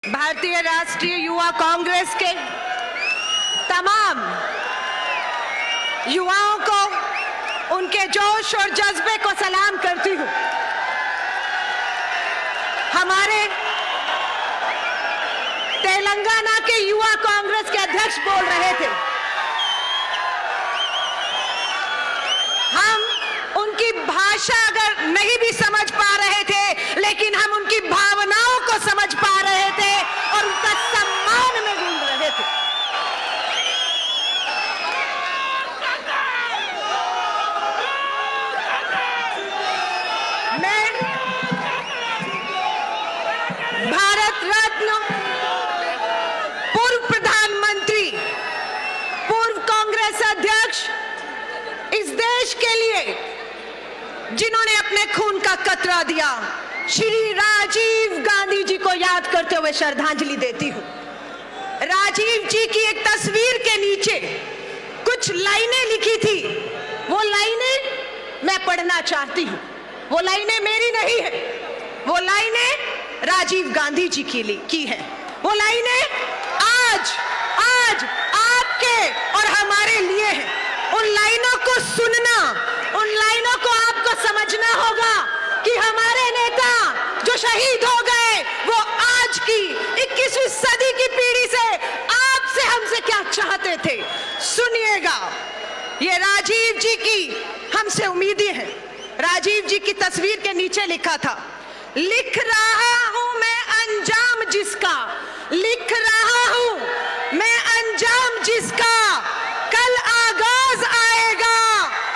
भारतीय राष्ट्रीय युवा कांग्रेस के तमाम युवाओं को उनके जोश और जज्बे को सलाम करती हूं। हमारे तेलंगाना के युवा कांग्रेस के अध्यक्ष बोल रहे थे, हम उनकी भाषा अगर नहीं भी समझ पा रहे थे, लेकिन हम उनकी भावनाओं को समझ पा रहे थे और उनका सम्मान में ढूंढ रहे थे। मैं भारत रत्न पूर्व प्रधानमंत्री, पूर्व कांग्रेस अध्यक्ष, इस देश के लिए जिन्होंने अपने खून का कतरा दिया, श्री राजीव गांधी जी को याद करते हुए श्रद्धांजलि देती हूं। राजीव जी की एक तस्वीर के नीचे कुछ लाइनें लिखी थी, वो लाइनें मैं पढ़ना चाहती हूं। वो लाइनें मेरी नहीं है, वो लाइनें राजीव गांधी जी की है। वो लाइनें आज आपके और हमारे लिए हैं। उन लाइनों को सुनना, उन लाइनों को आपको समझना होगा कि हमारे नेता जो शहीद हो गए, वो आज की 21वीं सदी की पीढ़ी से आपसे हमसे क्या चाहते थे। सुनिएगा, ये राजीव जी की हमसे उम्मीदें हैं। राजीव जी की तस्वीर के नीचे लिखा था, लिख रहा हूं मैं अंजाम जिसका, लिख रहा हूं मैं अंजाम जिसका, कल आगाज आएगा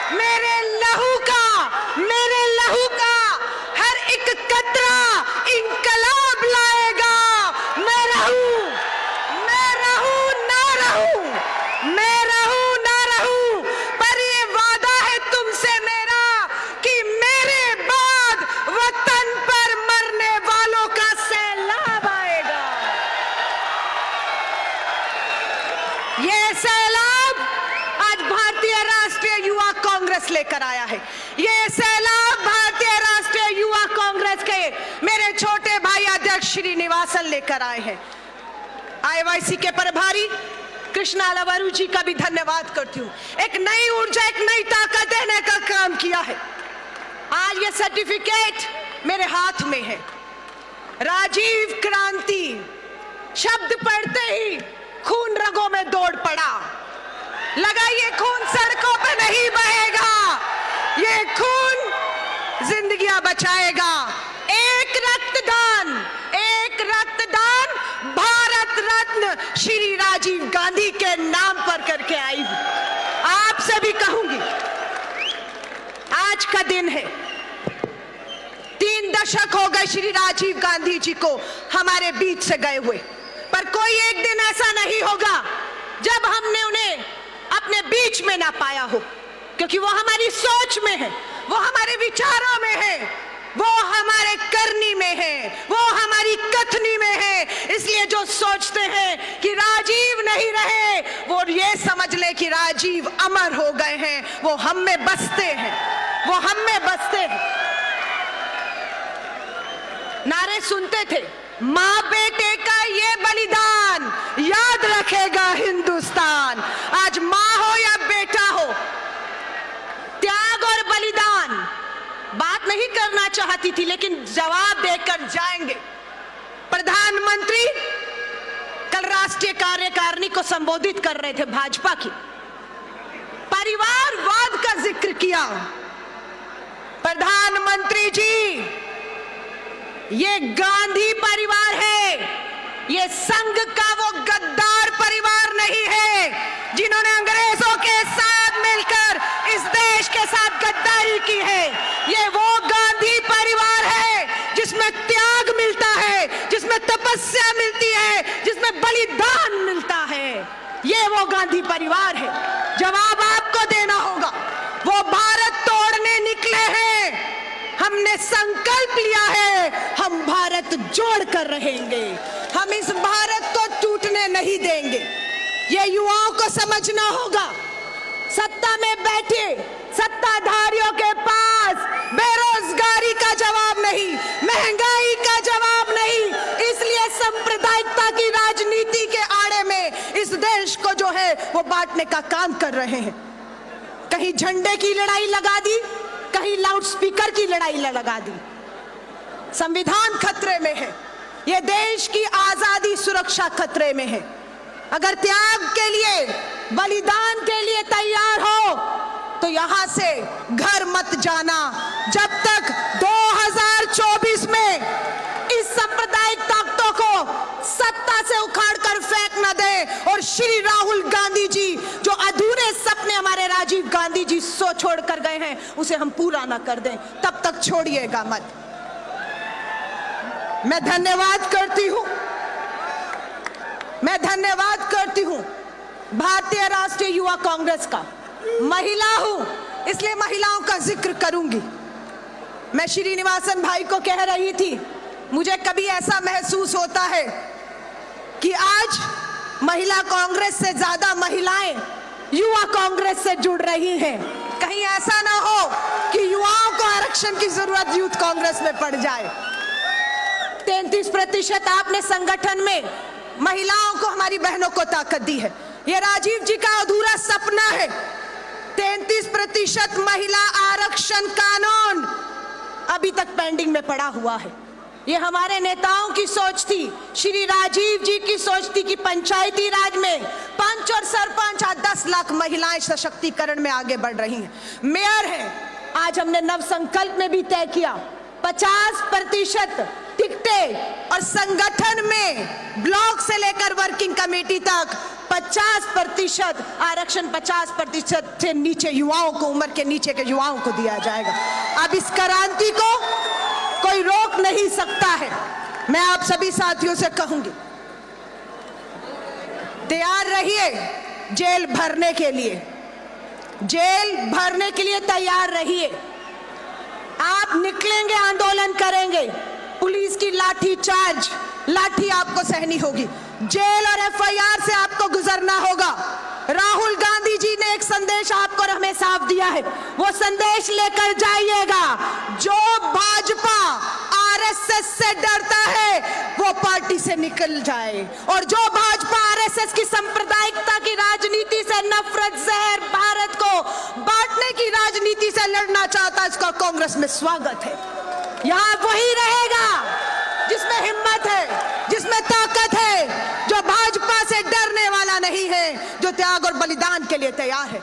मेरे लहू का हर एक कतरा इंकलाब लाएगा। मैं रहूं ना रहूं, पर ये वादा है तुमसे मेरा कि मेरे बाद वतन पर मरने वालों का सैलाब आएगा। ये सैलाब आज भारतीय राष्ट्रीय युवा कांग्रेस लेकर आया है। ये सैलाब भारतीय राष्ट्रीय युवा कांग्रेस के मेरे छोटे भाई अध्यक्ष श्रीनिवासन लेकर आए हैं। आईवाईसी के प्रभारी कृष्णा लवरू जी का भी धन्यवाद करती हूँ। एक नई ऊर्जा, एक नई ताकत देने का काम किया है। आज ये सर्टिफिकेट मेरे हाथ में है। राजीव क्रांति शब्द पढ़ते ही खून रगों में दौड़ पड़ा। लगा ये खून सड़कों पे नहीं बहेगा, ये खून जिंदगियां बचाएगा। एक रक्तदान भारत रत्न श्री राजीव गांधी के नाम पर करके आई हूं। आपसे भी कहूंगी, आज का दिन है, 3 दशक हो गए श्री राजीव गांधी जी को हमारे बीच से गए हुए, पर कोई एक दिन ऐसा नहीं होगा जब हमने उन्हें अपने बीच में ना पाया हो, क्योंकि वो हमारी सोच में है, वो हमारे विचारों में है, वो हमारे करनी में है, वो हमारी कथनी में है। इसलिए जो सोचते हैं कि राजीव नहीं रहे, वो ये समझ ले कि राजीव अमर हो गए हैं। वो हम में बसते हैं, वो हम में बसते हैं। नारे सुनते थे, माँ बेटे का ये बलिदान याद रखेगा हिंदुस्तान। आज माँ हो या बेटा हो, त्याग और बलिदान बात नहीं करना चाहती थी, लेकिन जवाब देकर जाएंगे। प्रधानमंत्री कल राष्ट्रीय कार्यकारिणी को संबोधित कर रहे थे, भाजपा की, परिवारवाद का जिक्र किया। प्रधानमंत्री जी, ये गांधी परिवार है, ये संघ का वो गद्दार परिवार नहीं है जिन्होंने अंग्रेजों के साथ मिलकर इस देश के साथ गद्दारी की है। ये वो गांधी परिवार है जिसमें त्याग मिलता है, जिसमें तपस्या मिलती है, जिसमें बलिदान मिलता है। ये वो गांधी परिवार है। जवाब आपको देना होगा। वो भारत तोड़ने निकले हैं, हमने संकल्प लिया है, हम भारत जोड़ कर रहेंगे, हम इस भारत को टूटने नहीं देंगे। ये युवाओं को समझना होगा। सत्ता में बैठे सत्ताधारियों के पास बेरोजगारी का जवाब नहीं, महंगाई का जवाब नहीं, इसलिए सांप्रदायिक जो है वो बांटने का काम कर रहे हैं। कहीं झंडे की लड़ाई लगा दी, कहीं लाउडस्पीकर की लड़ाई लगा दी। संविधान खतरे में है, ये देश की आजादी सुरक्षा खतरे में है। अगर त्याग के लिए, बलिदान के लिए तैयार हो तो यहां से घर मत जाना जब तक 2024 में इस सांप्रदायिक ताकतों को सत्ता से उखाड़ कर फेंक न दे और श्री राहुल गांधी जी जो अधूरे सपने हमारे राजीव गांधी जी सो छोड़ कर गए हैं उसे हम पूरा न कर दें, तब तक छोड़िएगा मत। मैं धन्यवाद करती हूं भारतीय राष्ट्रीय युवा कांग्रेस का। महिला हूं इसलिए महिलाओं का जिक्र करूंगी। मैं श्रीनिवासन भाई को कह रही थी, मुझे कभी ऐसा महसूस होता है कि आज महिला कांग्रेस से ज्यादा महिलाएं युवा कांग्रेस से जुड़ रही हैं। कहीं ऐसा ना हो कि युवाओं को आरक्षण की जरूरत यूथ कांग्रेस में पड़ जाए। 33% आपने संगठन में महिलाओं को, हमारी बहनों को ताकत दी है। ये राजीव जी का अधूरा सपना है। 33% महिला आरक्षण कानून अभी तक पेंडिंग में पड़ा हुआ है। ये हमारे नेताओं की सोच थी, श्री राजीव जी की सोच थी कि पंचायती राज में पंच और सरपंच 10 लाख महिलाएं सशक्तिकरण में आगे बढ़ रही हैं, मेयर हैं। आज हमने नव संकल्प में भी तय किया 50% टिकटें और संगठन में ब्लॉक से लेकर वर्किंग कमेटी तक 50% आरक्षण 50% से नीचे युवाओं को, उम्र के नीचे के युवाओं को दिया जाएगा। अब इस क्रांति को कोई रोक नहीं सकता है। मैं आप सभी साथियों से कहूंगी, तैयार रहिए जेल भरने के लिए, जेल भरने के लिए तैयार रहिए। आप निकलेंगे, आंदोलन करेंगे, पुलिस की लाठी आपको सहनी होगी, जेल और एफआईआर से आपको गुजरना होगा। राहुल गांधी जी ने एक संदेश आपको और हमें साफ दिया है, वो संदेश लेकर जाइएगा। जो भाजपा आरएसएस से डरता है वो पार्टी से निकल जाए, और जो भाजपा आरएसएस की सांप्रदायिकता की राजनीति से, नफरत, जहर, भारत को बांटने की राजनीति से लड़ना चाहता है, इसका कांग्रेस में स्वागत है। यहाँ वही रहेगा जिसमें हिम्मत है, जिसमें ताकत है, जो भाजपा से डरने वाला नहीं है, जो त्याग और बलिदान के लिए तैयार है।